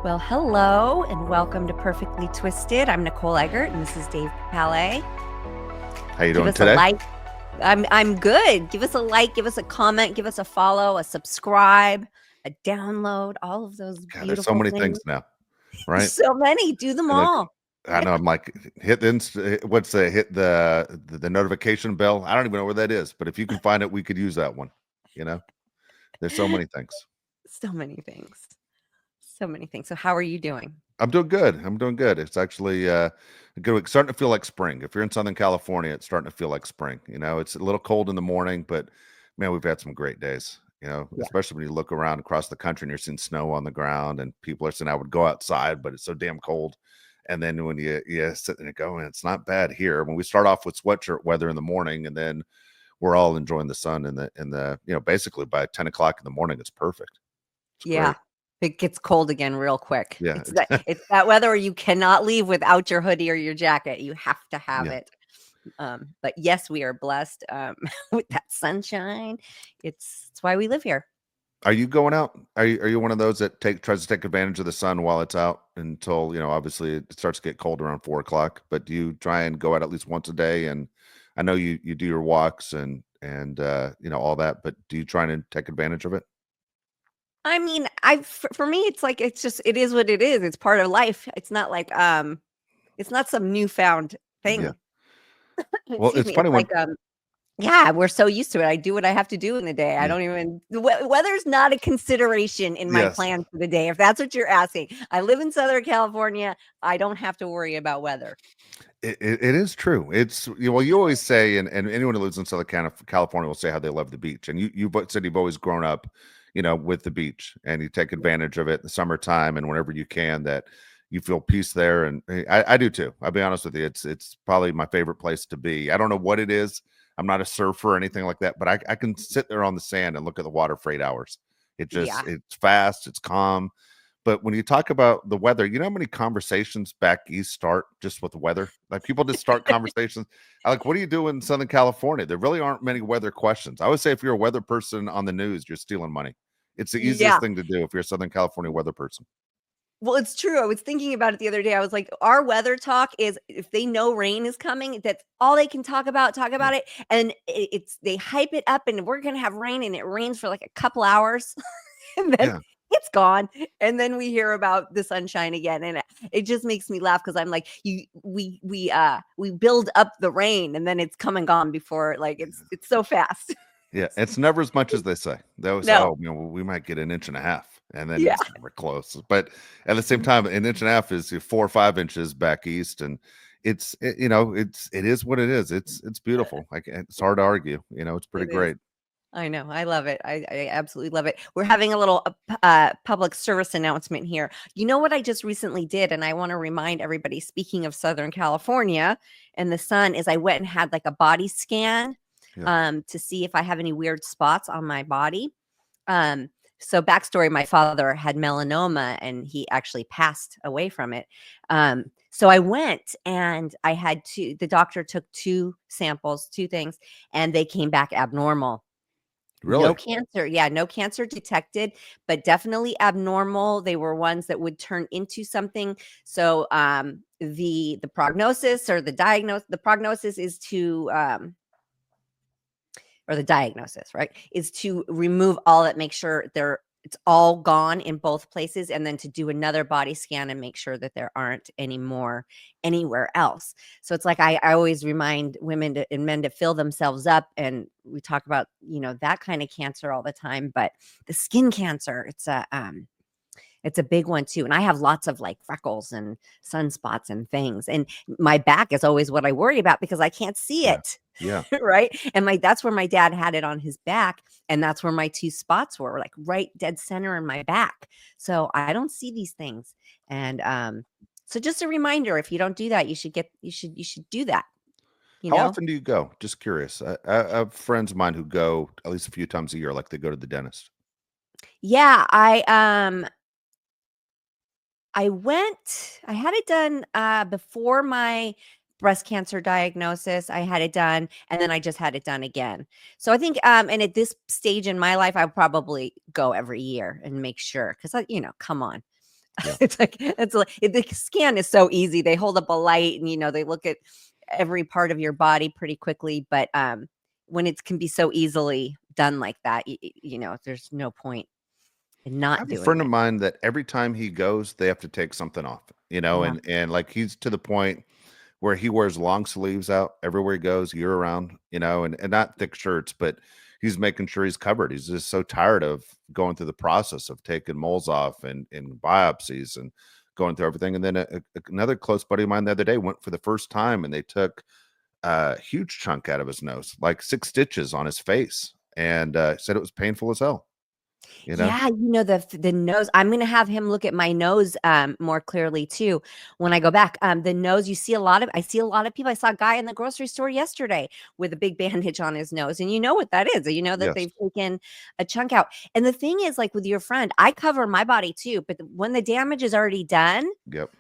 Well, hello and welcome to Perfectly Twisted. I'm Nicole Eggert and this is Dave Palais. How you Give doing us a today? like. I'm good. Give us a like, give us a comment, give us a follow, a subscribe, a download, all of those God, there's so beautiful many things. things now, right? So many. Do them And then all. I know I'm like, hit the what's the hit the notification bell. I don't even know where that is, but if you can find it, we could use that one. You know, there's so many things. So many things. So many things. So how are you doing? I'm doing good. I'm doing good. It's actually a good week. Starting to feel like spring. If you're in Southern California, it's starting to feel like spring. You know, it's a little cold in the morning, but man, we've had some great days. You know, Yeah. especially when you look around across the country and you're seeing snow on the ground, and people are saying I would go outside, but it's so damn cold. And then when you sit there and go, and it's not bad here. When we start off with sweatshirt weather in the morning, and then we're all enjoying the sun in the basically by 10 o'clock in the morning, it's perfect. It's Yeah. great. It gets cold again real quick. Yeah, It's that weather where you cannot leave without your hoodie or your jacket. You have to have yeah. it. But yes, we are blessed with that sunshine. It's why we live here. Are you going out? Are you one of those that tries to take advantage of the sun while it's out until, obviously it starts to get cold around 4 o'clock, but do you try and go out at least once a day? And I know you do your walks and all that, but do you try and take advantage of it? I mean, for me, it's like it is what it is. It's part of life. It's not some newfound Yeah. thing. Well, Excuse it's me. It's funny when like yeah, we're so used to it. I do what I have to do in the day. I yeah. don't even weather's not a consideration in my Yes. plans for the day. If that's what you're asking, I live in Southern California. I don't have to worry about weather. It is true. It's well, you always say, and anyone who lives in Southern California will say how they love the beach. And you said you've always grown up, with the beach, and you take Yeah. advantage of it in the summertime and whenever you can. That you feel peace there, and I do too. I'll be honest with you. It's probably my favorite place to be. I don't know what it is. I'm not a surfer or anything like that, but I can sit there on the sand and look at the water for 8 hours. Yeah. It's fast, it's calm. But when you talk about the weather, you know how many conversations back east start just with the weather? Like people just start conversations. I like, what do you do in Southern California? There really aren't many weather questions. I would say if you're a weather person on the news, you're stealing money. It's the easiest Yeah. thing to do if you're a Southern California weather person. Well, it's true. I was thinking about it the other day. I was like, our weather talk is if they know rain is coming, that's all they can talk Yeah. about it. And it's they hype it up and we're gonna have rain and it rains for like a couple hours and then Yeah. it's gone. And then we hear about the sunshine again. And it just makes me laugh because I'm like, we build up the rain and then it's come and gone before like it's so fast. Yeah. It's never as much as they say. They always say, No. oh, we might get an inch and a half. And then Yeah. it's never close. But at the same time, an inch and a half is 4 or 5 inches back east. And it is what it is. It's beautiful. Like it's hard to argue. It's pretty It is. great. I know. I love it. I absolutely love it. We're having a little public service announcement here. You know what I just recently did? And I want to remind everybody, speaking of Southern California and the sun, is I went and had like a body scan Yeah. to see if I have any weird spots on my body. Um, so backstory, my father had melanoma and he actually passed away from it. So I went and the doctor took two samples, two things, and they came back abnormal. No Really? cancer. Yeah, no cancer detected, but definitely abnormal. They were ones that would turn into something. So the prognosis or the prognosis is to or the diagnosis, right? Is to remove all that, make sure it's all gone in both places, and then to do another body scan and make sure that there aren't any more anywhere else. So it's like I always remind women and men to fill themselves up, and we talk about that kind of cancer all the time, but the skin cancer, it's a big one too. And I have lots of like freckles and sunspots and things. And my back is always what I worry about because I can't see Yeah. it. Yeah. Right. And that's where my dad had it on his back. And that's where my two spots were like right dead center in my back. So I don't see these things. And so just a reminder, if you don't do that, you should do that, you How know? often do you go? Just curious. I have friends of mine who go at least a few times a year, like they go to the dentist. Yeah, I had it done before my breast cancer diagnosis. I had it done and then I just had it done again. So I think and at this stage in my life I would probably go every year and make sure cuz come on. Yeah. It's like the scan is so easy. They hold up a light and they look at every part of your body pretty quickly. But when it can be so easily done like that, there's no point in I not have a doing friend of it. mine that every time he goes, they have to take something off, Yeah. and like he's to the point where he wears long sleeves out everywhere he goes year round, and not thick shirts, but he's making sure he's covered. He's just so tired of going through the process of taking moles off and biopsies and going through everything. And then another close buddy of mine the other day went for the first time and they took a huge chunk out of his nose, like 6 stitches on his face, and said it was painful as hell, you know? Yeah, the nose. I'm gonna have him look at my nose more clearly too when I go back. The nose, I see a lot of people. I saw a guy in the grocery store yesterday with a big bandage on his nose, and you know what that is. You know that Yes. they've taken a chunk out. And the thing is, like with your friend, I cover my body too, but when the damage is already done, Yep.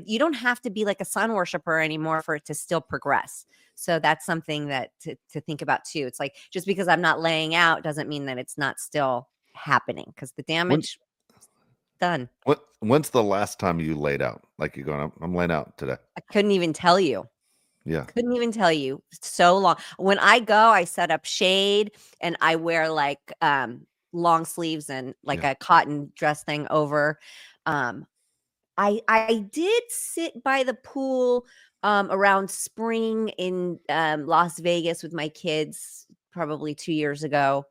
you don't have to be like a sun worshiper anymore for it to still progress. So that's something that to think about too. It's like just because I'm not laying out doesn't mean that it's not still happening because the When damage done. when's the last time you laid out? Like you're going, I'm laying out today. I couldn't even tell you. Yeah. Couldn't even tell you. So long. When I go, I set up shade and I wear like long sleeves and like Yeah. a cotton dress thing over. Um I did sit by the pool around spring in Las Vegas with my kids probably 2 years ago.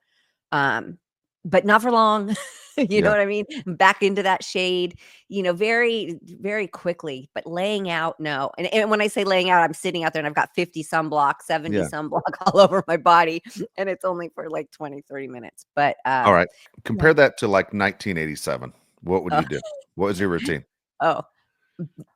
Um, but not for long. You know Yeah. what I mean? Back into that shade, very, very quickly. But laying out, no. And when I say laying out, I'm sitting out there and I've got 50 sunblock, 70 Yeah. sunblock all over my body. And it's only for like 20, 30 minutes. But All right. yeah. Compare that to like 1987. What would Oh, you do? What was your routine? oh,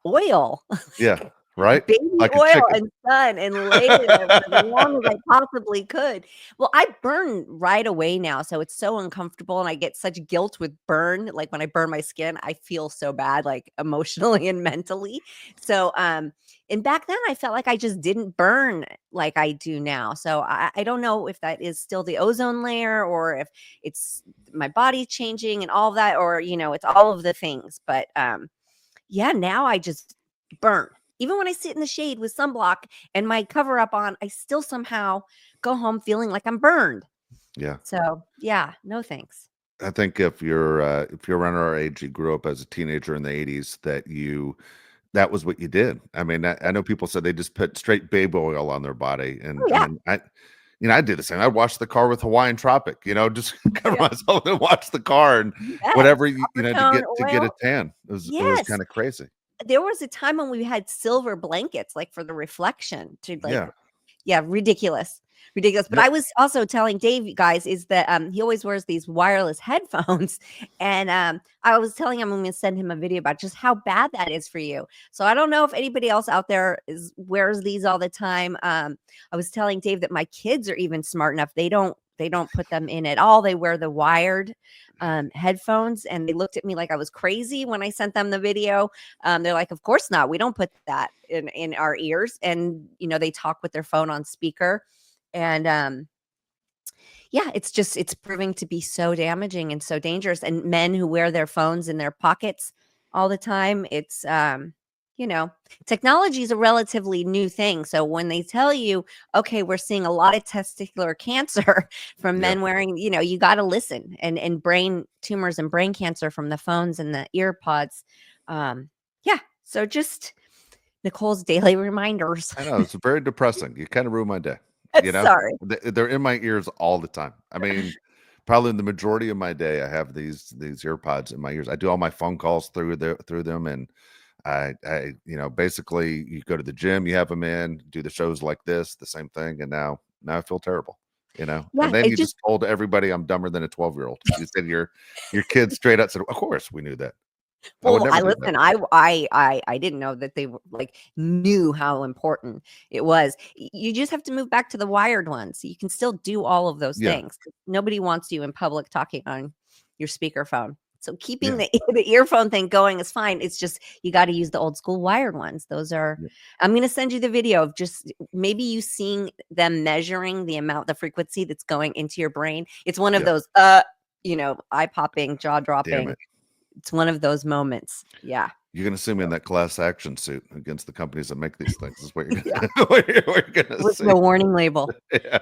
oil. Yeah. Right? Baby Like a oil chicken. and sun and laid in there for as long as I possibly could. Well, I burn right away now, so it's so uncomfortable, and I get such guilt with burn, like, when I burn my skin, I feel so bad, like, emotionally and mentally. So, and back then, I felt like I just didn't burn like I do now, so I don't know if that is still the ozone layer or if it's my body changing and all of that, or, it's all of the things, but, yeah, now I just burn. Even when I sit in the shade with sunblock and my cover up on, I still somehow go home feeling like I'm burned. Yeah. So, yeah, no thanks. I think if you're around our age, you grew up as a teenager in the 80s, that was what you did. I mean, I know people said they just put straight baby oil on their body. Oh, And I yeah. mean, I did the same. I washed the car with Hawaiian Tropic, just cover Yeah. myself and watch the car and Yes. whatever Copper to tone get a oil. tan. It was Yes. kind of crazy. There was a time when we had silver blankets, like, for the reflection to, like, Yeah. yeah, ridiculous, ridiculous, but Yep. I was also telling Dave, you guys, is that, he always wears these wireless headphones, and, I was telling him I'm gonna send him a video about just how bad that is for you. So I don't know if anybody else out there wears these all the time. I was telling Dave that my kids are even smart enough, they don't put them in at all, they wear the wired, headphones, and they looked at me like I was crazy when I sent them the video. They're like, "Of course not. We don't put that in our ears." And they talk with their phone on speaker, and yeah, it's proving to be so damaging and so dangerous. And men who wear their phones in their pockets all the time, it's you know, technology is a relatively new thing. So when they tell you, okay, we're seeing a lot of testicular cancer from Yeah. men wearing, you got to listen, and brain tumors and brain cancer from the phones and the ear pods. Yeah. So just Nicole's daily reminders. I know, it's very depressing. You kinda ruined my day, you know? Sorry. They're in my ears all the time. I mean, probably in the majority of my day, I have these ear pods in my ears. I do all my phone calls through them, and basically, you go to the gym, you have them in, do the shows like this, the same thing, and now I feel terrible, Yeah. And then It you just just told everybody I'm dumber than a 12-year-old. You said your kid straight up said, "Of course, we knew that. I would Well, never I do that." listen, I didn't know that they were like, knew how important it was. You just have to move back to the wired ones. You can still do all of those Yeah, things. Nobody wants you in public talking on your speakerphone. So keeping yeah, the earphone thing going is fine. It's just you gotta use the old school wired ones. Those are yeah, I'm gonna send you the video of just maybe you seeing them measuring the frequency that's going into your brain. It's one of yeah. those, eye popping, jaw Damn dropping it. It's one of those moments. Yeah. You're gonna see me in So, that class action suit against the companies that make these things, is what you're yeah. gonna what you're gonna With see. no warning label. Yeah.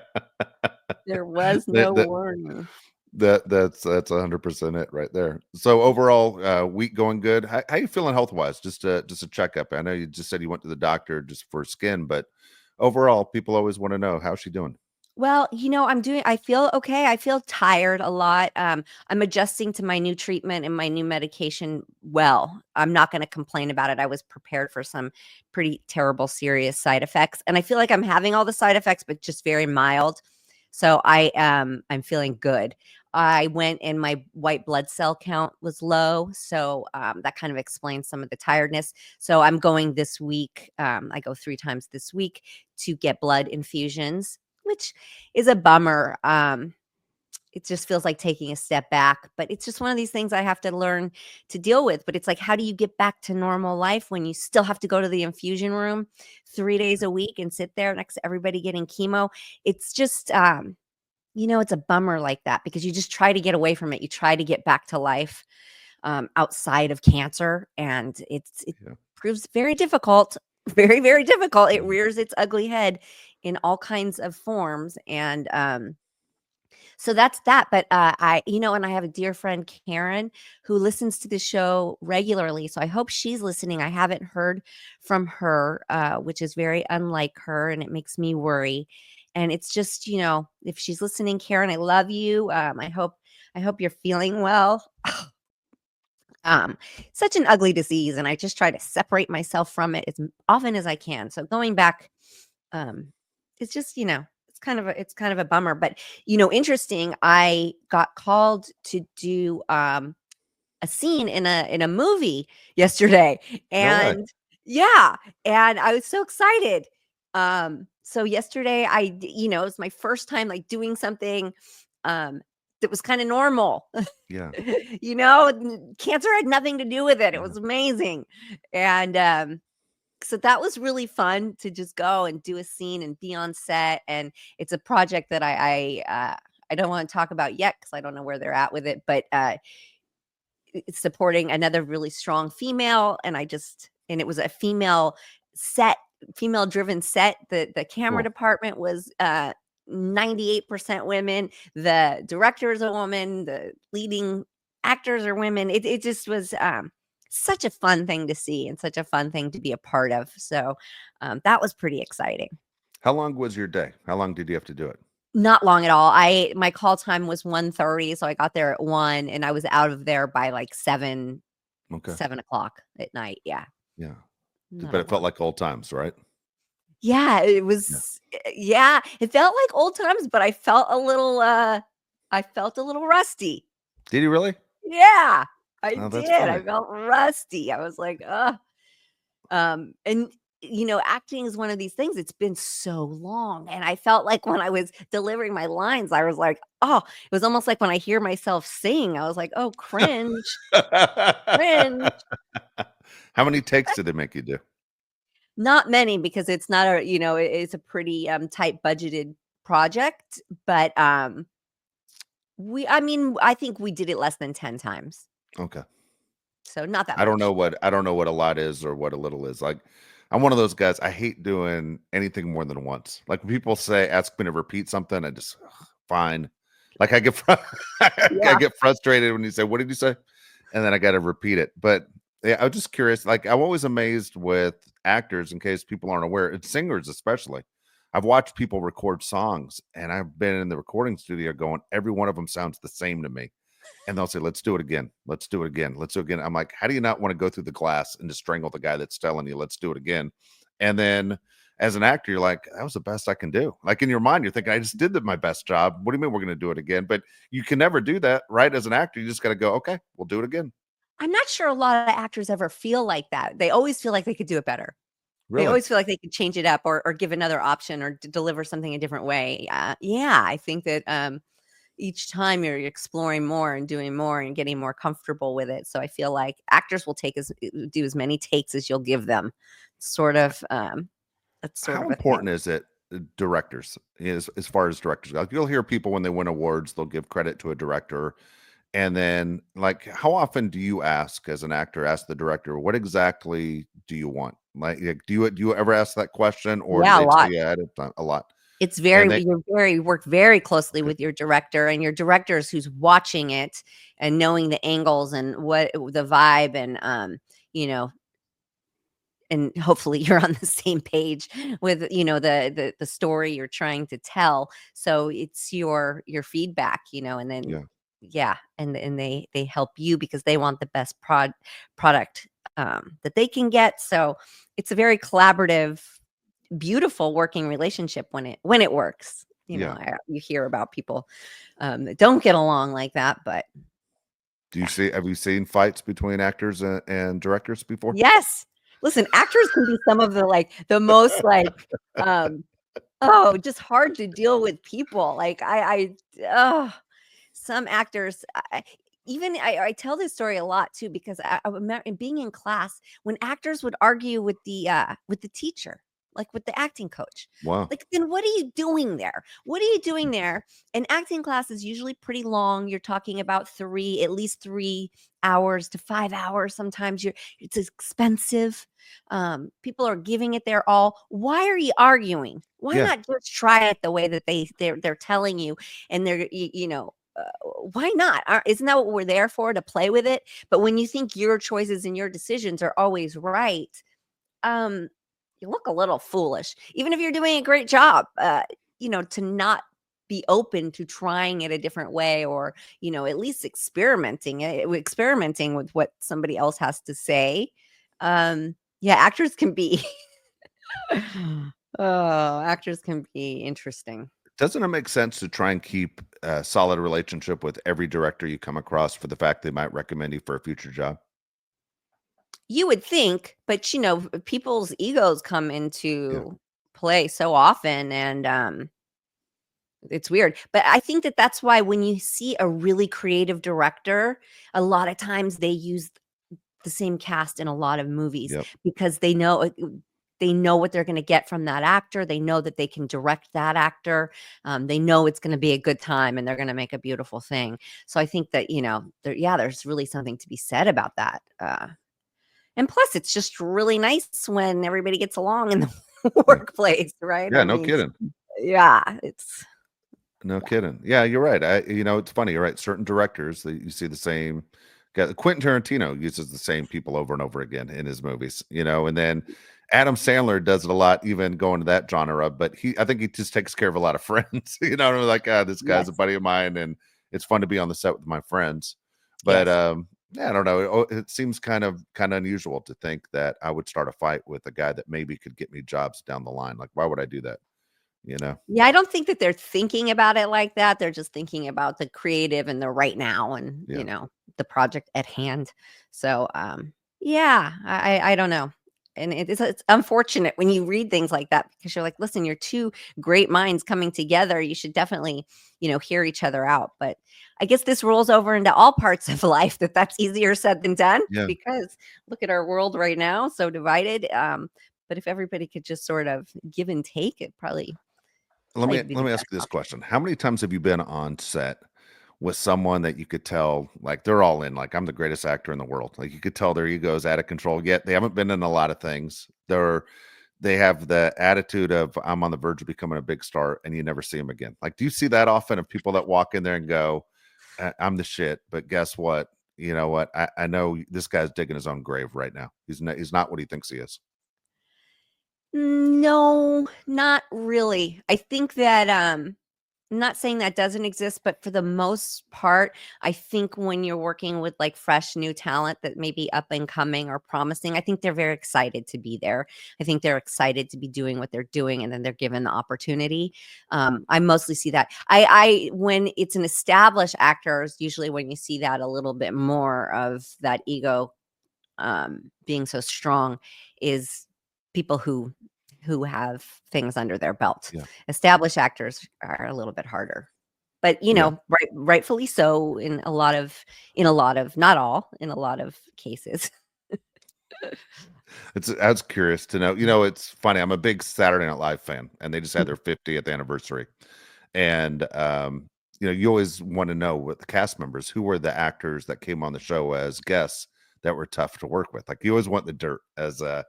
There was That no that warning. that's 100% it right there. So overall, week going good. How you feeling health-wise? Just a checkup. I know you just said you went to the doctor just for skin, but overall, people always wanna know, how's she doing? Well, I feel okay. I feel tired a lot. I'm adjusting to my new treatment and my new medication well. I'm not going to complain about it. I was prepared for some pretty terrible, serious side effects. And I feel like I'm having all the side effects, but just very mild. So I'm feeling good. I went and my white blood cell count was low. So that kind of explains some of the tiredness. So I'm going this week. I go 3 times this week to get blood infusions, which is a bummer. It just feels like taking a step back, but it's just one of these things I have to learn to deal with. But it's like, how do you get back to normal life when you still have to go to the infusion room 3 days a week and sit there next to everybody getting chemo? It's just, it's a bummer like that because you just try to get away from it. You try to get back to life outside of cancer, and it Yeah. proves very difficult, very, very difficult. It Mhm. rears its ugly head in all kinds of forms, and so that's that. But and I have a dear friend, Karen, who listens to the show regularly. So I hope she's listening. I haven't heard from her, which is very unlike her, and it makes me worry. And it's just, if she's listening, Karen, I love you. I hope you're feeling well. um Such an ugly disease, and I just try to separate myself from it as often as I can. So going back, um it's just, it's kind of a bummer. But interesting, I got called to do a scene in a movie yesterday. No way. And yeah, and I was so excited. So yesterday it was my first time like doing something um that was kind of normal. Yeah. Cancer had nothing to do with it. It Yeah. was amazing. And so that was really fun to just go and do a scene and be on set. And it's a project that I don't want to talk about yet because I don't know where they're at with it. But it's supporting another really strong female, and it was a female driven set. The camera Cool. department was 98% women. The director is a woman. The leading actors are women. It just was such a fun thing to see and such a fun thing to be a part of. So that was pretty exciting. How long was your day? How long did you have to do it? Not long at all. My call time was 1:30, so I got there at 1, and I was out of there by like Okay. 7 o'clock at night. Yeah, Yeah. not But a it felt long. like old times, right? Yeah, it Yeah. was. Yeah, it felt like old times, but I felt a little rusty. Did you really? Yeah, I Oh, that's did. I funny. felt rusty. I was like, ugh. And acting is one of these things. It's been so long. And I felt like when I was delivering my lines, I was like, oh, it was almost like when I hear myself sing, I was like, oh, cringe, cringe. How many takes did it make you do? Not many because it's not it's a pretty tight budgeted project. But I think we did it less than 10 times. Okay. So not that much. I don't know what a lot is or what a little is. Like, I'm one of those guys, I hate doing anything more than once. Like, when people ask me to repeat something, I just, "Ugh, fine." Like, I get I Yeah. get frustrated when you say, "What did you say?" And then I gotta repeat it. But, yeah, I was just curious, like, I'm always amazed with actors, in case people aren't aware, and singers especially. I've watched people record songs, and I've been in the recording studio going, every one of them sounds the same to me. And they'll say, "Let's do it again. Let's do it again. Let's do it again." I'm like, how do you not want to go through the glass and just strangle the guy that's telling you, "Let's do it again"? And then as an actor, you're like, that was the best I can do. Like, in your mind, you're thinking, I just did my best job. What do you mean we're going to do it again? But you can never do that, right? As an actor, you just got to go, okay, we'll do it again. I'm not sure a lot of actors ever feel like that. They always feel like they could do it better. They Really? always feel like they could change it up or give another option or deliver something a different way. Yeah, I think that each time you're exploring more and doing more and getting more comfortable with it. So I feel like actors will do as many takes as you'll give them. Sort of, that's sort How of a thing. important is it, directors, as far as directors go? Like, you'll hear people when they win awards, they'll give credit to a director. And then, like, how often do you ask as an actor, ask the director, what exactly do you want? Like, do you ever ask that question, or do Yeah, a they tell lot. you ahead of time? A lot. It's And very they you're very work very closely okay, with your director, and your director is who's watching it and knowing the angles and what the vibe and, you know, and hopefully you're on the same page with, the story you're trying to tell. So it's your feedback, and then yeah, yeah, and they help you because they want the best product, that they can get. So it's a very collaborative, beautiful working relationship when it works. yeah. You hear about people, that don't get along like that, but Do you yeah. see? Have you seen fights between actors and directors before? Yes. Listen, actors can be some of the most, um, oh, just hard to deal with people. Like, oh, some actors, I tell this story a lot too because I remember being in class when actors would argue with the teacher, like with the acting coach. Wow. Like, then what are you doing there? What are you doing there? And acting class is usually pretty long. You're talking about at least 3 hours to 5 hours. Sometimes it's expensive. People are giving it their all. Why are you arguing? Why Yeah, not just try it the way that they're telling you, and why not? Isn't that what we're there for, to play with it? But when you think your choices and your decisions are always right, um, you look a little foolish, even if you're doing a great job. To not be open to trying it a different way, or at least experimenting with what somebody else has to say. Yeah, actors can be. Oh, actors can be interesting. doesn't it make sense to try and keep a solid relationship with every director you come across for the fact they might recommend you for a future job? You would think, but people's egos come Yeah, into play so often, and it's weird. But I think that that's why when you see a really creative director, a lot of times they use the same cast in a lot of movies yep. because they know what they're going to get from that actor. They know that they can direct that actor. They know it's going to be a good time, and they're going to make a beautiful thing. So I think that there's really something to be said about that. And plus, it's just really nice when everybody gets along in the Yeah. workplace, right? Yeah, I no mean, kidding. yeah, it's No yeah. kidding. Yeah, you're right. It's funny. You're right. Certain directors that you see the same guy. Quentin Tarantino uses the same people over and over again in his movies, and then Adam Sandler does it a lot, even going to that genre. But I think he just takes care of a lot of friends. Like, this guy's a Yes, buddy of mine, and it's fun to be on the set with my friends. But yes. yeah, I don't know. It seems kind of unusual to think that I would start a fight with a guy that maybe could get me jobs down the line. Like, why would I do that? You know? Yeah, I don't think that they're thinking about it like that. They're just thinking about the creative and the right now, and, Yeah. the project at hand. So, yeah, I don't know. And it's unfortunate when you read things like that because you're like, listen, you're two great minds coming together. You should definitely, hear each other out. But I guess this rolls over into all parts of life, that's easier said than done Yeah. because look at our world right now, so divided. But if everybody could just sort of give and take, it Let probably me be let the me ask best you this option. question. How many times have you been on set with someone that you could tell, like, they're all in, like, I'm the greatest actor in the world. Like, you could tell their ego is out of control, yet they haven't been in a lot of things. They have the attitude of, I'm on the verge of becoming a big star, and you never see them again. Like, do you see that often of people that walk in there and go, I'm the shit, but guess what? You know what? I know this guy's digging his own grave right now. He's not what he thinks he is. No, not really. I think that, I'm not saying that doesn't exist, but for the most part, I think when you're working with, like, fresh new talent that may be up and coming or promising, I think they're very excited to be there. I think they're excited to be doing what they're doing, and then they're given the opportunity. I mostly see that. When it's an established actor is usually when you see that a little bit more of that ego, being so strong, is people who have things under their belt. Yeah. Established actors are a little bit harder, but Yeah. rightfully so in a lot of, not all, in a lot of cases. I was curious to know. It's funny. I'm a big Saturday Night Live fan, and they just had their 50th anniversary. And you always want to know what the cast members, who were the actors that came on the show as guests that were tough to work with. Like you always want the dirt as a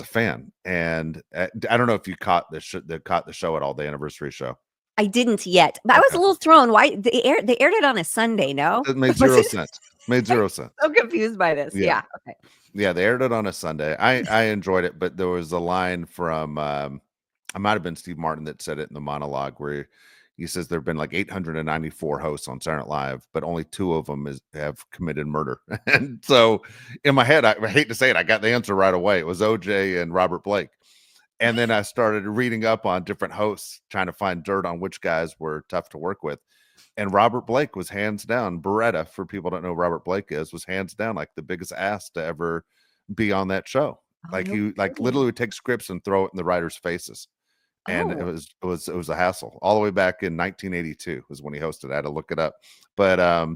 fan. And I don't know if you caught the show at all, the anniversary show. I didn't yet, but I was a Okay. little thrown. Why they aired it on a Sunday, no? It made Was zero it? sense. Made I'm zero sense. so confused by this. Yeah. Yeah, okay. Yeah, they aired it on a Sunday. I enjoyed it, but there was a line from I might have been Steve Martin that said it in the monologue where he says there have been like 894 hosts on Saturday Night Live, but only two of them have committed murder. And so in my head, I hate to say it, I got the answer right away. It was OJ and Robert Blake. And then I started reading up on different hosts, trying to find dirt on which guys were tough to work with. And Robert Blake was hands down. Beretta, for people don't know who Robert Blake is, was hands down like the biggest ass to ever be on that show. Oh, Like no he kidding. literally would take scripts and throw it in the writers' faces. And it Oh, was a hassle. All the way back in 1982 was when he hosted. I had to look it up. But I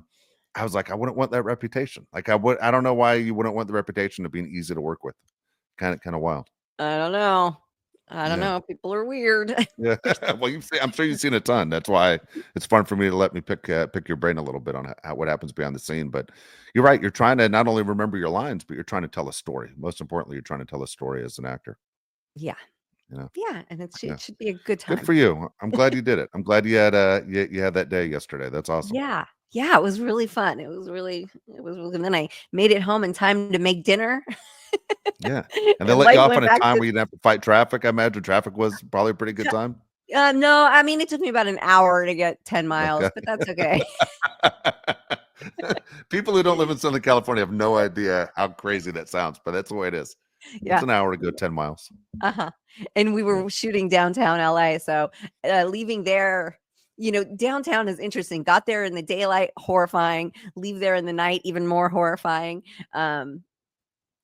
was like, I wouldn't want that reputation. Like I don't know why you wouldn't want the reputation of being easy to work with. Kind of wild. I don't know. I don't Yeah. know. People are weird. Yeah. Well, I'm sure you've seen a ton. That's why it's fun for me to let me pick your brain a little bit on what happens behind the scene. But you're right. You're trying to not only remember your lines, but you're trying to tell a story. Most importantly, you're trying to tell a story as an actor. Yeah. You know. Yeah, and Yeah. it should be a good Good time. for you. I'm glad you did it. I'm glad you had you had that day yesterday. That's awesome. Yeah. Yeah, it was really fun. And then I made it home in time to make dinner. Yeah. And they And let you Mike off went on a back time to where you didn't have to fight traffic. I imagine traffic was probably a pretty good time. no, I mean, it took me about an hour to get 10 Okay. miles, but that's okay. People who don't live in Southern California have no idea how crazy that sounds, but that's the way it is. It's Yeah. an hour to go 10 miles. Uh-huh. And we Yeah. were shooting downtown LA, so, leaving there downtown is interesting. Got there in the daylight, horrifying. Leave there in the night, even more horrifying. Um,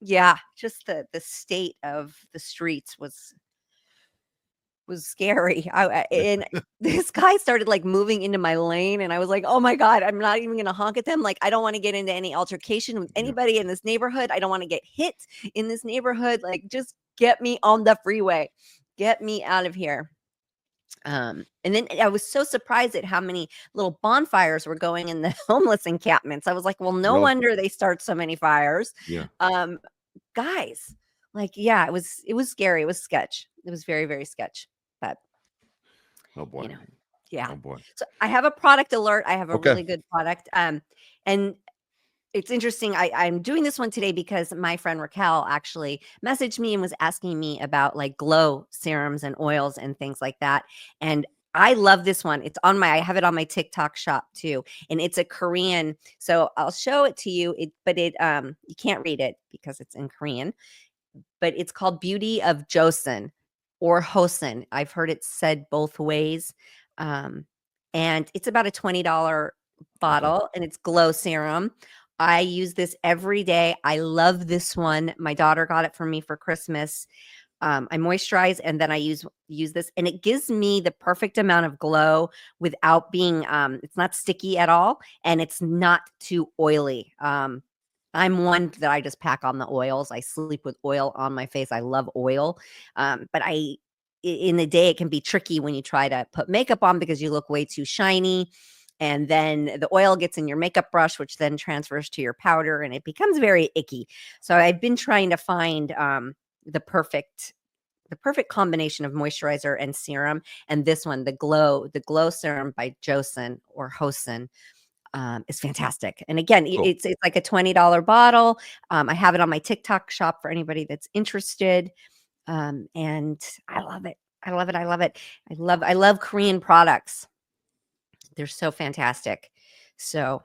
yeah, just the state of the streets was scary. And this guy started like moving into my lane, and I was like, "Oh my god, I'm not even gonna honk at them. Like, I don't want to get into any altercation with Yeah. anybody in this neighborhood. I don't want to get hit in this neighborhood. Like, just get me on the freeway, get me out of here." And then I was so surprised at how many little bonfires were going in the homeless encampments. I was like, "Well, no Really? wonder they start so many fires." Yeah. Um, guys, like, yeah, it was scary. It was sketch. It was very, very sketch. But Oh boy. you know, yeah. Oh boy. So I have a product alert. I have a Okay. really good product. And it's interesting. I'm doing this one today because my friend Raquel actually messaged me and was asking me about like glow serums and oils and things like that. And I love this one. I have it on my TikTok shop too. And it's a Korean. So I'll show it to you. You can't read it because it's in Korean, but it's called Beauty of Joseon or Hosen. I've heard it said both ways. Um, and it's about a $20 Okay. bottle and it's glow serum. I use this every day. I love this one. My daughter got it for me for Christmas. I moisturize and then I use this, and it gives me the perfect amount of glow without being it's not sticky at all, and it's not too oily. I'm one that I just pack on the oils. I sleep with oil on my face. I love oil. But in the day, it can be tricky when you try to put makeup on because you look way too shiny. And then the oil gets in your makeup brush, which then transfers to your powder and it becomes very icky. So I've been trying to find the perfect combination of moisturizer and serum. And this one, the glow serum by Joseon or Hosen, is fantastic. And again, Cool. it's like a $20 bottle. I have it on my TikTok shop for anybody that's interested. And I love it. I love it. I love it. I love Korean products. They're so fantastic. So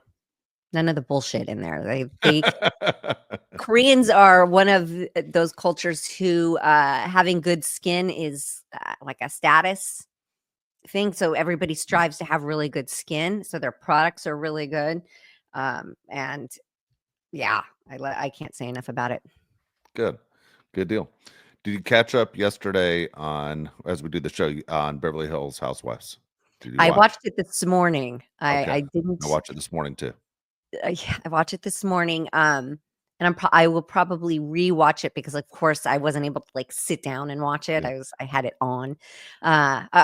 none of the bullshit in there. They Koreans are one of those cultures who having good skin is like a status thing. So everybody strives to have really good skin. So their products are really good. And yeah, I can't say enough about it. Good. Good deal. Did you catch up yesterday on as we do the show on Beverly Hills Housewives? Did you I watch? watched it this morning. Okay. I I didn't. watched it this morning too. Yeah, I watched it this morning. and I will probably rewatch it because, of course, I wasn't able to like sit down and watch it. Yeah. I had it on.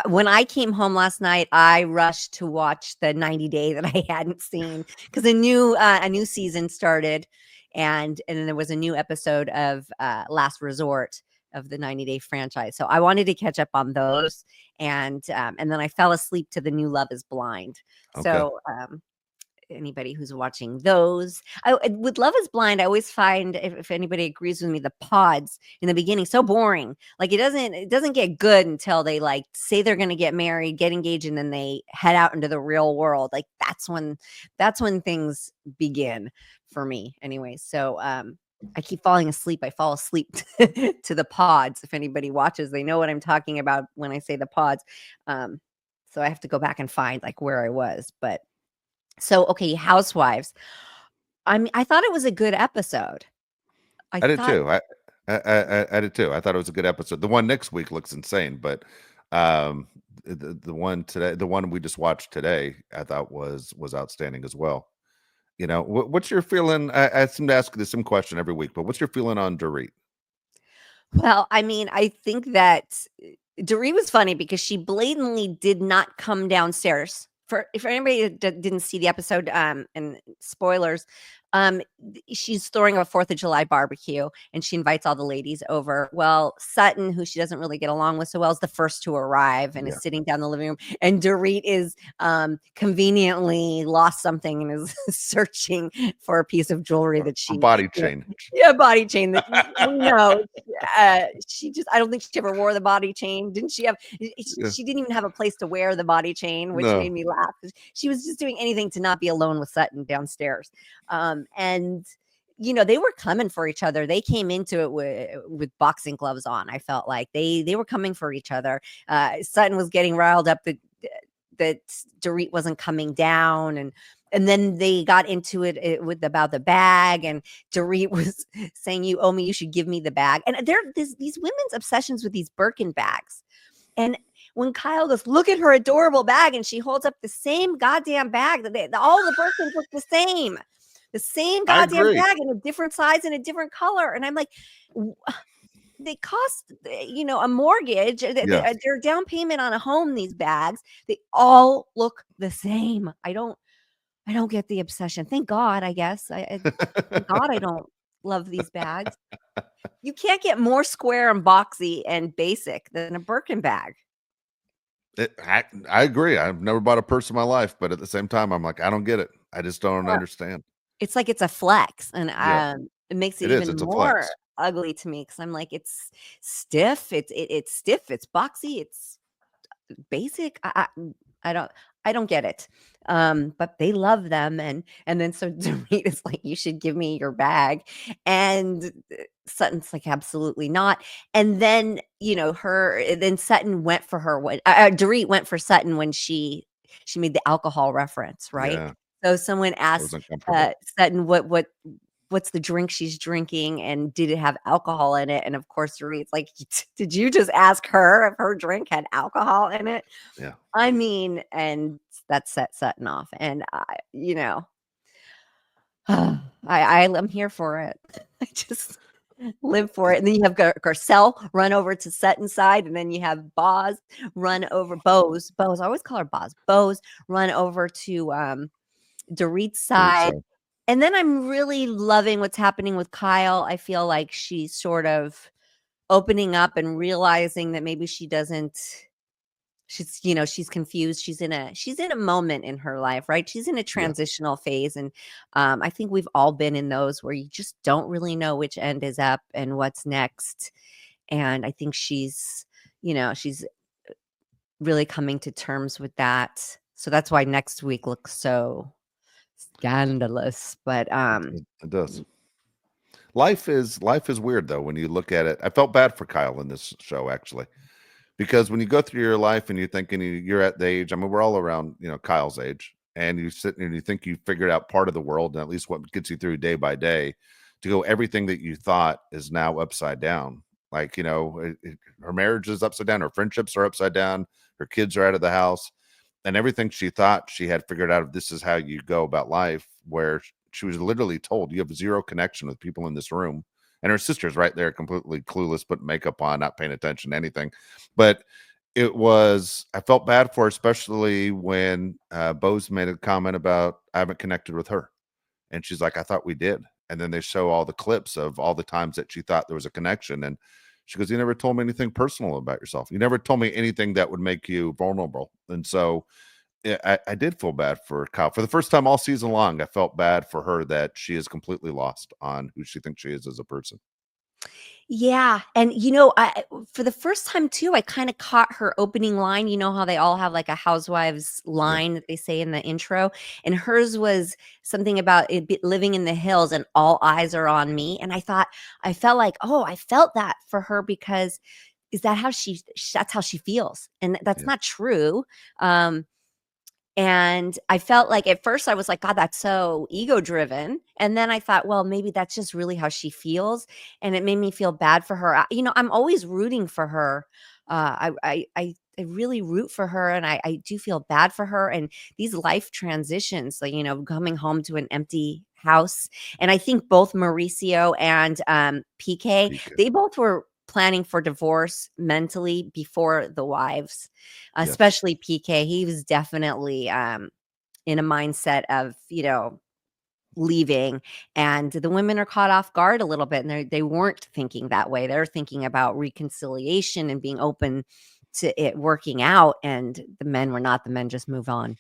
When I came home last night, I rushed to watch the 90 Day that I hadn't seen because a new season started, and then there was a new episode of Last Resort of the 90 Day franchise. So I wanted to catch up on those, and then I fell asleep to the new Love Is Blind. Okay. So anybody who's watching those. With Love Is Blind, I always find, if anybody agrees with me, the pods in the beginning so boring. Like it doesn't get good until they like say they're going to get married, get engaged, and then they head out into the real world. Like that's when things begin for me, anyway. So I keep falling asleep. I fall asleep to the pods. If anybody watches, they know what I'm talking about when I say the pods. Um, so I have to go back and find like where I was, but so, okay, Housewives. I thought it was a good episode. I I did thought too. I did too. I thought it was a good episode. The one next week looks insane, but um, the one today, the one we just watched today, I thought was outstanding as well. What's your feeling? I seem to ask the same question every week, but what's your feeling on Dorit? well, I mean, I think that Doree was funny because she blatantly did not come downstairs. For if anybody didn't see the episode, and spoilers, she's throwing a 4th of July barbecue and she invites all the ladies over. Well, Sutton, who she doesn't really get along with so well, is the first to arrive and Yeah, is sitting down in the living room. And Dorit is conveniently lost something and is searching for a piece of jewelry that a she, body you know, change. yeah, body chain that we know. She just, I don't think she ever wore the body chain. Didn't she have, Yeah. she didn't even have a place to wear the body chain, which No, made me laugh. She was just doing anything to not be alone with Sutton downstairs. And they were coming for each other. They came into it with boxing gloves on. I felt like they were coming for each other. Sutton was getting riled up that Dorit wasn't coming down, and then they got into it with about the bag, and Dorit was saying, "You owe me. You should give me the bag." And these women's obsessions with these Birkin bags. And when Kyle goes, "Look at her adorable bag," and she holds up the same goddamn bag that all the Birkins look the same I goddamn agree. bag in a different size and a different color. And I'm like, they cost a mortgage, Yeah. their down payment on a home. These bags, they all look the same. I don't get the obsession. Thank God, I guess. Thank God I don't love these bags. You can't get more square and boxy and basic than a Birkin bag. I agree. I've never bought a purse in my life, but at the same time, I'm like, I don't get it. I just don't understand. It's like it's a flex, and Yeah, it makes it it is. even It's a more flex. ugly to me because I'm like, it's stiff, it's stiff, it's boxy, it's basic. I don't get it. But they love them, and then so Dorit is like, "You should give me your bag," and Sutton's like, "Absolutely not." And then then Sutton went for her when Dorit went for Sutton when she made the alcohol reference, right? Yeah, So someone it was asked uncomfortable. Sutton what's the drink she's drinking and did it have alcohol in it? And of course, Dorit's like, "Did you just ask her if her drink had alcohol in it?" Yeah. I mean, and that set Sutton off, and I'm here for it. I just live for it. And then you have Garcelle run over to Sutton's side, and then you have Bose. I always call her Boz. Bose run over to Dorit's side. So And then I'm really loving what's happening with Kyle. I feel like she's sort of opening up and realizing that maybe she doesn't she's confused. She's in a moment in her life, right? She's in a yeah, transitional phase, and I think we've all been in those where you just don't really know which end is up and what's next. And I think she's really coming to terms with that. So that's why next week looks so scandalous. But it does. Life is weird though when you look at it. I felt bad for Kyle in this show actually because when you go through your life and you're thinking you're at the age. I mean, we're all around Kyle's age, and you sit and you think you figured out part of the world and at least what gets you through day by day. To go everything that you thought is now upside down. Like her marriage is upside down. Her friendships are upside down. Her kids are out of the house, and everything she thought she had figured out. This is how you go about life. Where she was literally told, you have zero connection with people in this room. And her sister's right there, completely clueless, putting makeup on, not paying attention to anything. But I felt bad for her, especially when Bose made a comment about, I haven't connected with her. And she's like, I thought we did. And then they show all the clips of all the times that she thought there was a connection. And she goes, you never told me anything personal about yourself. You never told me anything that would make you vulnerable. And so yeah, I did feel bad for Kyle. For the first time all season long, I felt bad for her that she is completely lost on who she thinks she is as a person. Yeah, and, I for the first time too, I kinda caught her opening line. You know how they all have, like, a housewives Yeah. line that they say in the intro, and hers was something about it be living in the hills and all eyes are on me, and I felt like, "Oh, I felt that for her because is that how that's how she feels?" And that's Yeah. not true. um And I felt like at first I was like, "God, that's so ego driven." And then I thought, "Well, maybe that's just really how she feels." And it made me feel bad for her. I'm always rooting for her. I really root for her, and I do feel bad for her. And these life transitions, like, coming home to an empty house. And I think both Mauricio and PK, PK. they both were planning for divorce mentally before the wives. Yes. Especially PK, he was definitely, in a mindset of, leaving, and the women are caught off guard a little bit, and they weren't thinking that way. They're thinking about reconciliation and being open to it working out, and the men were not. The men just move on.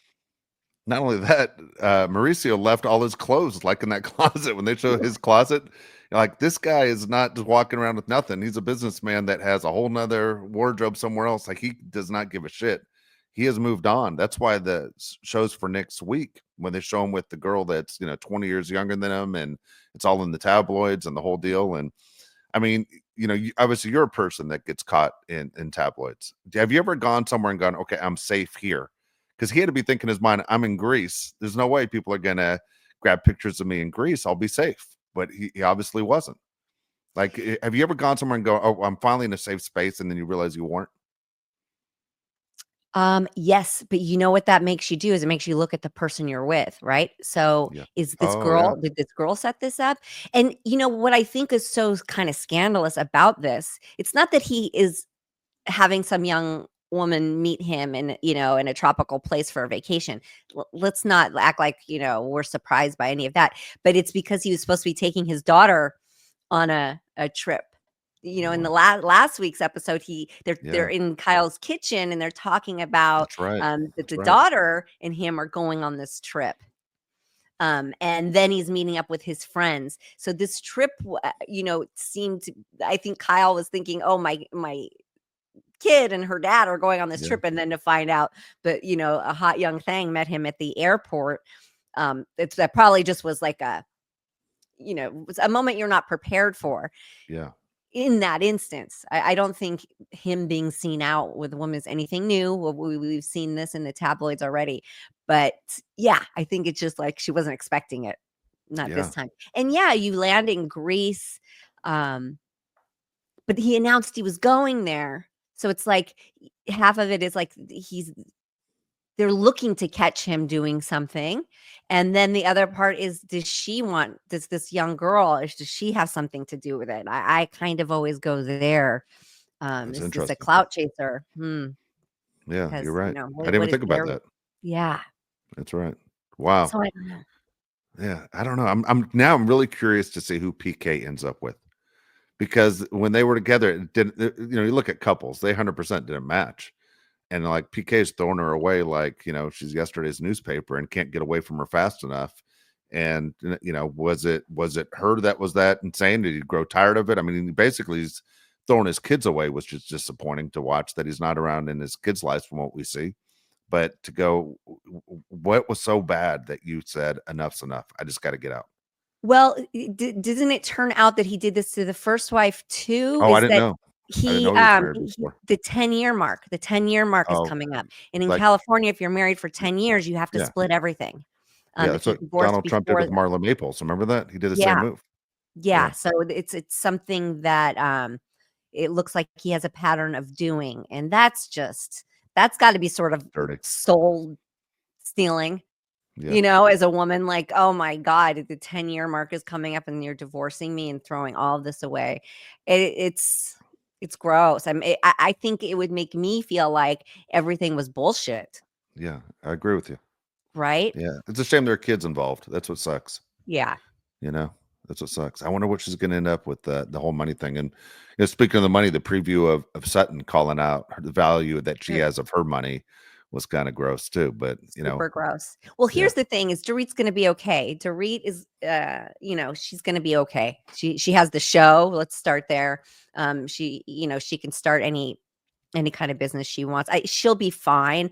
Not only that, Mauricio left all his clothes like in that closet. When they show his closet, you're like, this guy is not just walking around with nothing. He's a businessman that has a whole nother wardrobe somewhere else. Like, he does not give a shit. He has moved on. That's why the shows for next week, when they show him with the girl that's 20 years younger than him, and it's all in the tabloids and the whole deal. And I mean, obviously you're a person that gets caught in tabloids. Have you ever gone somewhere and gone, okay, I'm safe here? Because he had to be thinking in his mind, I'm in Greece. There's no way people are gonna grab pictures of me in Greece. I'll be safe. But he obviously wasn't. Like, have you ever gone somewhere and go, oh, I'm finally in a safe space, and then you realize you weren't? Yes, but you know what that makes you do is it makes you look at the person you're with, right? So, Yeah. is this Oh yeah. girl did this girl set this up? And what I think is so kind of scandalous about this, it's not that he is having some young woman meet him in a tropical place for a vacation. Let's not act like, we're surprised by any of that, but it's because he was supposed to be taking his daughter on a trip. In the Oh, last week's episode, they're yeah. in Kyle's kitchen and they're talking about That's right. that That's the right. daughter and him are going on this trip. And then he's meeting up with his friends. So this trip, seemed to. I think Kyle was thinking, "Oh, my kid and her dad are going on this Yeah. trip," and then to find out that a hot young thing met him at the airport. That probably just was like was a moment you're not prepared for Yeah. in that instance. I don't think him being seen out with a woman is anything new. We've seen this in the tabloids already, but yeah, I think it's just like she wasn't expecting it, not this Yeah. time. And yeah, you land in Greece, um, but he announced he was going there, so it's like half of it is like they're looking to catch him doing something, and then the other part is, does this young girl, does she have something to do with it? I kind of always go there. That's Is this a interesting. clout chaser? Yeah, you're Because, right. I didn't what even is think about their that. yeah. That's right. Wow. So I don't know. Yeah, I don't know. I'm really curious to see who PK ends up with, because when they were together, it didn't. You look at couples; they 100% didn't match, and like PK's throwing her away like she's yesterday's newspaper and can't get away from her fast enough. And was it her that was that insane? Did he grow tired of it? I mean, he basically he's throwing his kids away, which is disappointing to watch that he's not around in his kids' lives from what we see. But to go, what was so bad that you said enough's enough? I just got to get out. Well, doesn't it turn out that he did this to the first wife too? Oh, I Is didn't that know. I didn't know he was married before. the 10-year mark, is Oh, coming up. And in like, California, if you're married for 10 years, you have to yeah, split everything. yeah. If That's you what divorce Donald Trump did before with that. Marla Maples. Remember that? He did the same Yeah. move. Yeah, Yeah, so it's something that, it looks like he has a pattern of doing, and that's gotta be sort of dirty. soul stealing. Yeah. You know, as a woman, like, oh my God, the 10-year mark is coming up and you're divorcing me and throwing all of this away. It's gross. I think it would make me feel like everything was bullshit, Yeah. I agree with you. right? Yeah. It's a shame there are kids involved. That's what sucks. Yeah. You know, that's what sucks. I wonder what she's going to end up with the whole money thing. And speaking of the money, the preview of Sutton calling out the value that she Ugh, has of her money was kind of gross too. But super gross. Well, yeah, here's the thing is Dorit's gonna be okay. Dorit is she's gonna be okay. She has the show. Let's start there. She can start any kind of business she wants. She'll be fine.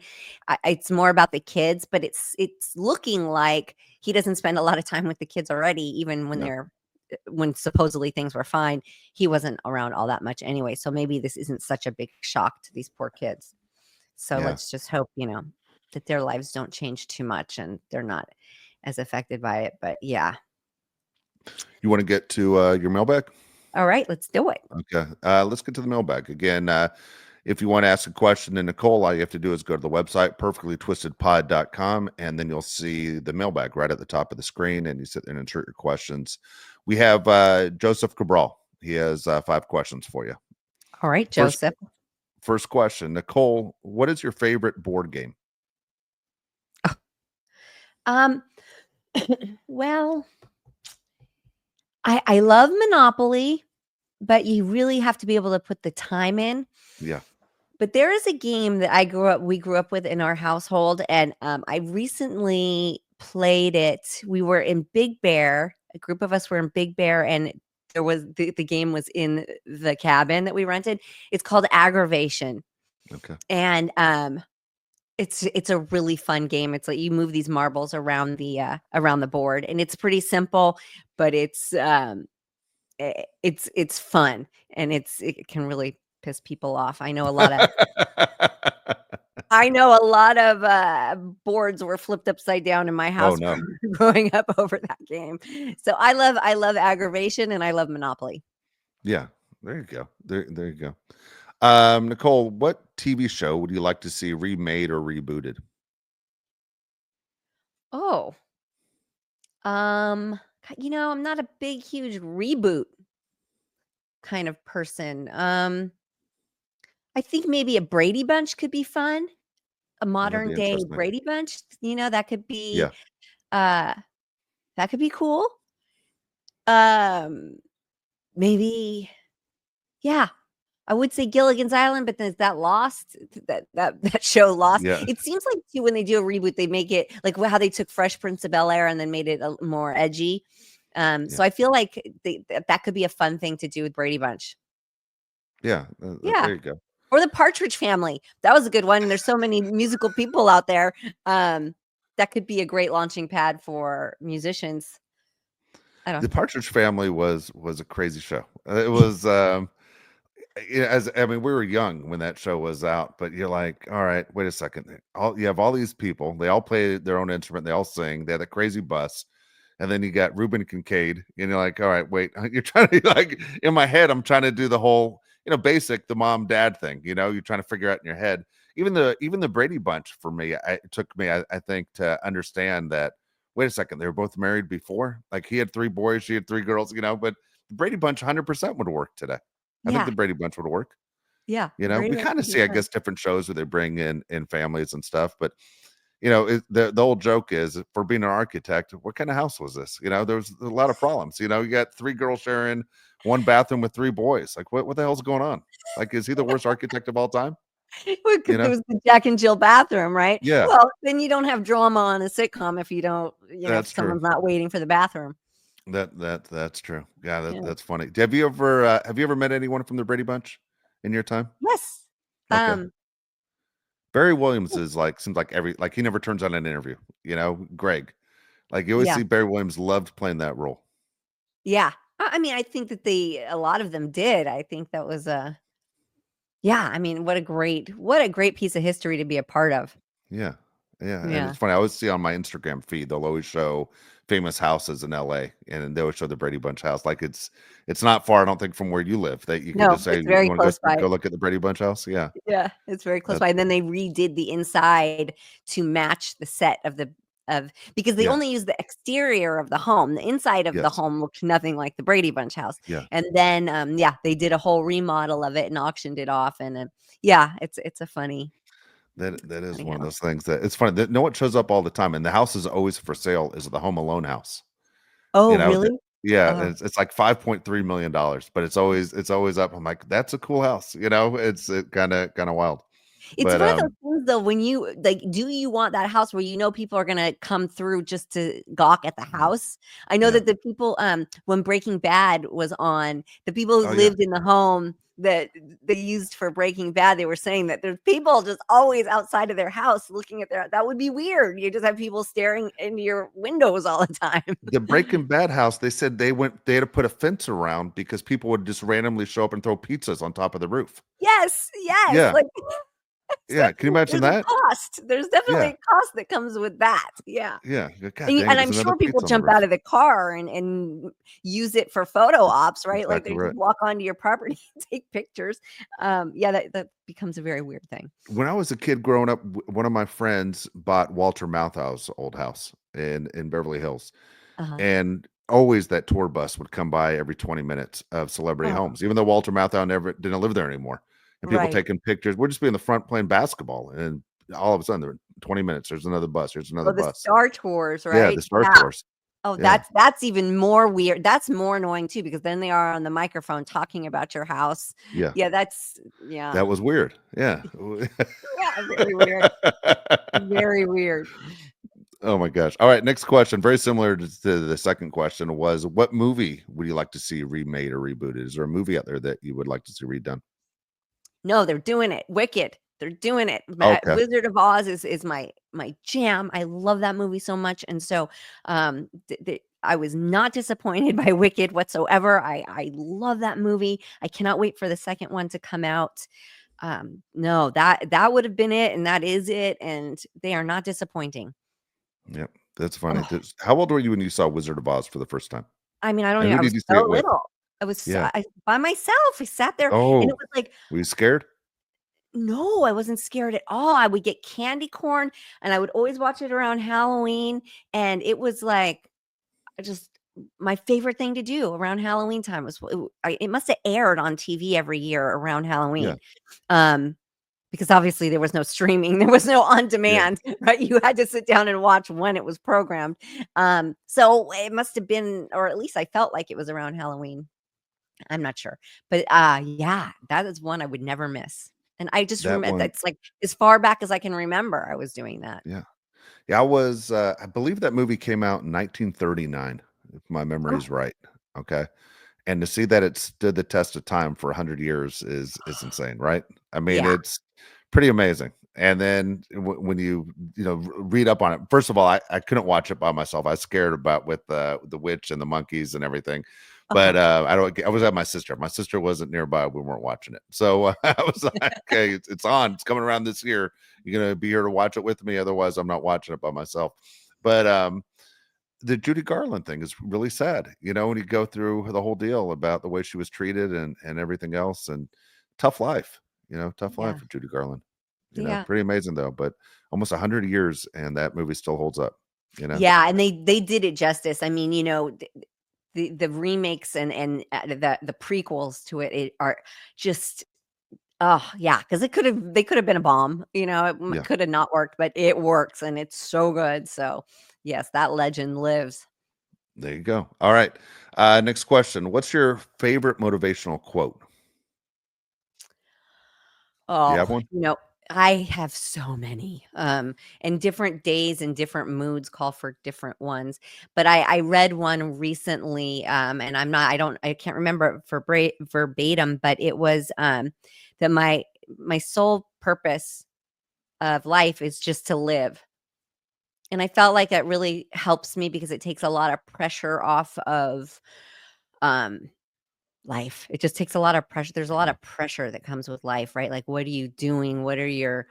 It's more about the kids, but it's looking like he doesn't spend a lot of time with the kids already, even when no, when supposedly things were fine. He wasn't around all that much anyway. So maybe this isn't such a big shock to these poor kids. So yeah. let's just hope, that their lives don't change too much and they're not as affected by it. But yeah. You want to get to your mailbag? All right, let's do it. Okay. Let's get to the mailbag again. If you want to ask a question to Nicole, all you have to do is go to the website, perfectlytwistedpod.com, and then you'll see the mailbag right at the top of the screen, and you sit there and insert your questions. We have Joseph Cabral. He has 5 questions for you. All right, First, Joseph. first question, Nicole, what is your favorite board game? Um, well, I love Monopoly, but you really have to be able to put the time in. Yeah. But there is a game that we grew up with in our household, and I recently played it. We were in Big Bear. A group of us were in Big Bear, and the game was in the cabin that we rented. It's called Aggravation, Okay. and it's a really fun game. It's like you move these marbles around the board, and it's pretty simple, but it's fun, and it can really piss people off. I know a lot of boards were flipped upside down in my Oh house no. growing up over that game. So I love Aggravation and I love Monopoly. Yeah. There you go. There you go. Nicole, what TV show would you like to see remade or rebooted? Oh, I'm not a big, huge reboot kind of person. I think maybe a Brady Bunch could be fun. A That'd modern be day interesting. Brady Bunch, Yeah. uh, that could be cool. Um, maybe, yeah, I would say Gilligan's Island, but then is that lost? That show lost? Yeah. It seems like too when they do a reboot, they make it like how they took Fresh Prince of Bel Air and then made it more edgy. Yeah. So I feel like that could be a fun thing to do with Brady Bunch. Yeah. Yeah. There you go. Or the Partridge Family. That was a good one. There's so many musical people out there. That could be a great launching pad for musicians. I don't The Partridge Family was a crazy show. It was as I mean, we were young when that show was out, but you're like, all right, wait a second. All you have all these people, they all play their own instrument, they all sing, they had a crazy bus, and then you got Reuben Kincaid, and you're like, all right, wait, you're trying to like in my head, I'm trying to do the whole, basic the mom dad thing, you're trying to figure out in your head. Even the Brady Bunch for me, it took me, I think, to understand that. Wait a second, they were both married before. Like he had 3 boys, she had 3 girls, but the Brady Bunch 100% would work today. I think Yeah. the Brady Bunch would work. Yeah. We Brady Bunch kind of would be see, I fun. guess, different shows where they bring in families and stuff, but the old joke is, for being an architect, what kind of house was this? There was a lot of problems. You got 3 girls sharing one bathroom with 3 boys. Like, what the hell's going on? Like, is he the worst architect of all time? Well, You 'cause there know? was the Jack and Jill bathroom, right? Yeah, Well, then you don't have drama on a sitcom if you don't, if that's true. someone's not waiting for the bathroom. That's true. Yeah, Yeah. that's funny. Have you ever met anyone from the Brady Bunch in your time? Yes. Okay. Um, Barry Williams is like, seems like he never turns on an interview. Greg. Like, you always yeah. see Barry Williams loved playing that role. Yeah. I mean, I think that a lot of them did. I think that was yeah, I mean, what a great piece of history to be a part of. Yeah. Yeah. And Yeah. it's funny. I always see on my Instagram feed, they'll always show famous houses in LA, and they always show the Brady Bunch house. Like, it's not far, I don't think, from where you live, that you could No, just say, it's you very want to close by. go look at the Brady Bunch house. Yeah. Yeah, it's very close That by, and then they redid the inside to match the set of of because they Yes. only used the exterior of the home. The inside of the Yes. home looked nothing like the Brady Bunch house. Yeah. And then, yeah, they did a whole remodel of it and auctioned it off. And yeah, it's a That is funny one of house. those things that it's funny that no one shows up all the time, and the house is always for sale is the Home Alone house. Oh, You know, really? that yeah, Oh. it's like $5.3 million, but it's always up. I'm like, "That's a cool house," you know? It kinda wild. It's But, one of those things though when you like, do you want that house where you know people are gonna come through just to gawk at the mhm, house? I know yeah. that the people, when Breaking Bad was on, the people who Oh, yeah. lived in the home that they used for Breaking Bad, they were saying that there's people just always outside of their house looking at their that would be weird. You just have people staring into your windows all the time. The Breaking Bad house, they said they had to put a fence around because people would just randomly show up and throw pizzas on top of the roof. Yes, yes, Yeah, like, yeah, can you imagine there's a that? cost. There's definitely Yeah, a cost that comes with that. Yeah. yeah, god dang it, And I'm there's another sure people pizza on the jump out roof. of the car and use it for photo ops, right? Like, Exactly they just right. walk onto your property and take pictures. Yeah, that becomes a very weird thing. When I was a kid growing up, one of my friends bought Walter Matthau's old house in Beverly Hills, Uh-huh. and always that tour bus would come by every 20 minutes of celebrity Oh, homes, even though Walter Matthau never didn't live there anymore. And people right. taking pictures. We'd just be in the front playing basketball, and all of a sudden, there were 20 minutes. There's another bus. There's another Oh, the bus. Star Tours, Yeah, right? the Star Yeah. Tours. Oh, Yeah, that's even more weird. That's more annoying too because then they are on the microphone talking about your house. yeah, Yeah, that's yeah. that was weird. Yeah. Yeah, very weird. Very weird. Oh my gosh. All right, next question, very similar to the second question was, what movie would you like to see remade or rebooted? Is there a movie out there that you would like to see redone? No, they're doing it. Wicked. They're doing it. Okay. Wizard of Oz is my jam. I love that movie so much, and so I was not disappointed by Wicked whatsoever. I love that movie. I cannot wait for the second one to come out. No, that would have been it, and that is it, and they are not disappointing. Yep. That's funny. Oh, How old were you when you saw Wizard of Oz for the first time? I mean, I don't And even. who I did was you see so it with? little. Yeah. I by myself. I sat there, and it Oh, was like were you scared? no, I wasn't scared at all. I would get candy corn, and I would always watch it around Halloween, and it was like just my favorite thing to do around Halloween time was it must have aired on TV every year around Yeah. Halloween. Um, because obviously there was no streaming, there was no on Yeah. demand, right? You had to sit down and watch when it was programmed. So it must have been, or at least I felt like it was around Halloween. I'm not sure. But, yeah, that is one I would never miss. And I just That remember one. that's, like, as far back as I can remember, I was doing that. Yeah. Yeah, I believe that movie came out in 1939, if my memory Oh, is right. Okay. And to see that it stood the test of time for 100 years is insane, right? I mean, yeah. it's pretty amazing. And then when read up on it, first of all, I couldn't watch it by myself. I was scared about with the witch and the monkeys and everything. But Uh-huh. I was at my sister. My sister wasn't nearby. We weren't watching it. So I was like, okay, it's on. It's coming around this year. You're gonna be here to watch it with me. Otherwise, I'm not watching it by myself. But the Judy Garland thing is really sad, when you go through the whole deal about the way she was treated and everything else, and tough life, tough Yeah. life with Judy Garland. Yeah. Pretty amazing though, but almost 100 years and that movie still holds up, you know? Yeah, and they did it justice. I mean, the remakes and the prequels to it are just oh, yeah, because they could have been a bomb, it Yeah, could have not worked, but it works, and it's so good, so, yes, that legend lives. there you go. All right. Next question. What's your favorite motivational quote? Do you have Oh, one? I have so many, and different days and different moods call for different ones, but I read one recently, and I can't remember it verbatim, but it was, that my sole purpose of life is just to live, and I felt like that really helps me because it takes a lot of pressure off of, um life. It just takes a lot of pressure. There's a lot Yeah, of pressure that comes with life, right? Like, what are you doing? What are your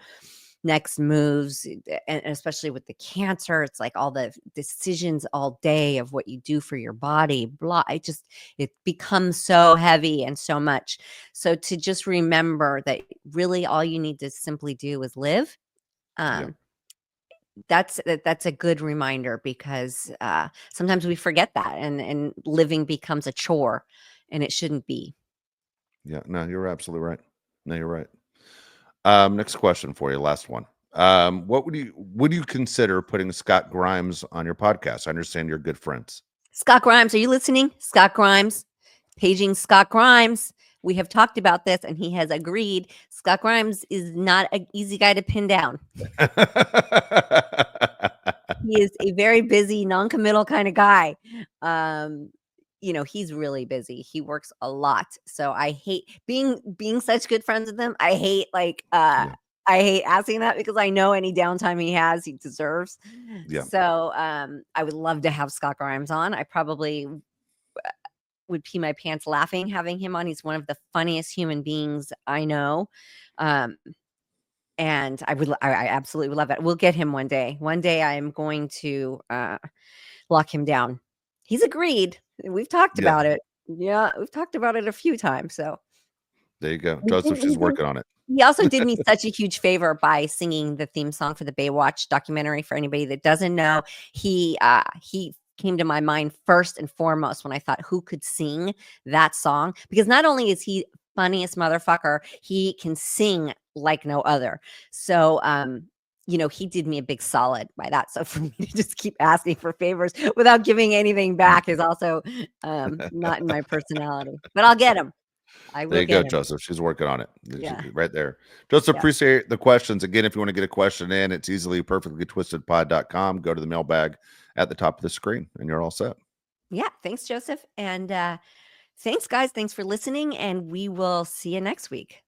next moves? And especially with the cancer, it's like all the decisions all day of what you do for your body. Blah. It becomes so heavy and so much. So to just remember that really all you need to simply do is live. yeah, Um, that's a good reminder because sometimes we forget that, and living becomes a chore, and it shouldn't be. Yeah, no, you're absolutely right. No, you're right. Next question for you, last one. What would you consider putting Scott Grimes on your podcast? I understand you're good friends. Scott Grimes, are you listening? Scott Grimes, paging Scott Grimes. We have talked about this, and he has agreed. Scott Grimes is not an easy guy to pin down. He is a very busy, non-committal kind of guy. Um, he's really busy. He works a lot. So I hate being such good friends with him. Yeah, I hate asking that because I know any downtime he has, he deserves. yeah, So I would love to have Scott Grimes on. I probably would pee my pants laughing having him on. He's one of the funniest human beings I know. Um, and I absolutely would love it. We'll get him one day. One day I am going to lock him down. He's agreed. We've talked yeah. about it. Yeah, we've talked about it a few times. So There you go, he Joseph. did, he She's did working on it. he also did me such a huge favor by singing the theme song for the Baywatch documentary. For anybody that doesn't know, he came to my mind first and foremost when I thought who could sing that song, because not only is he funniest motherfucker, he can sing like no other. So he did me a big solid by that. So for me to just keep asking for favors without giving anything back is also not in my personality. But I'll get him. I There will you go, get him. Joseph. She's working on it. Yeah. Right there. Joseph, Yeah. appreciate the questions. Again, if you want to get a question in, it's easily perfectlytwistedpod.com. Go to the mailbag at the top of the screen, and you're all set. Yeah. Thanks, Joseph. And thanks, guys. Thanks for listening. And we will see you next week.